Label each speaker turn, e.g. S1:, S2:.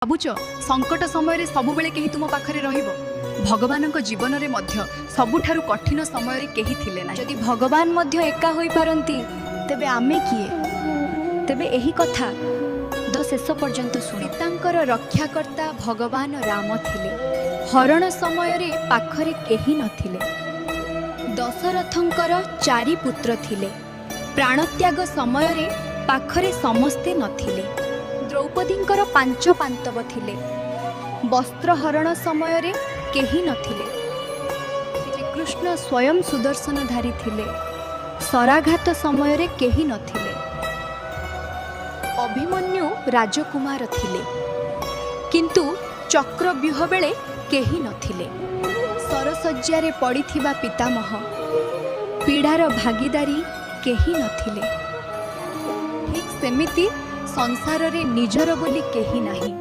S1: भावुच संकट समय सबुबले केही तुम पाखरे रहिबो। भगवानक जीवन रे मध्य सबुठारु कठिन समय रे केही थिले ना।
S2: यदि भगवान मध्य एका होई पारंती तेबे आमे किए? तेबे एही कथा द शेष पर्यंत सुनि।
S1: तांकर रक्षाकर्ता भगवान राम थिले। हरण समय रे पाखरे केही नथिले। दशरथंकर 4 पुत्र थिले। प्राणत्याग समय रे पाखरे समस्ते नथिले। द्रौपदींकर 5 पांतव थिले। वस्त्रहरण समय रे केही नथिले। श्रीकृष्ण स्वयं सुदर्शनधारी थिले। शराघात समय रे केही नथिले। अभिमन्यु राजकुमार थिले किंतु चक्रव्यूह बेले केही नथिले। सरसज्जा रे पड़िथिबा पितामह पीड़ार भागीदारी केही नथिले। ठीक सेमिति संसार रे निजर बोली केही नाही।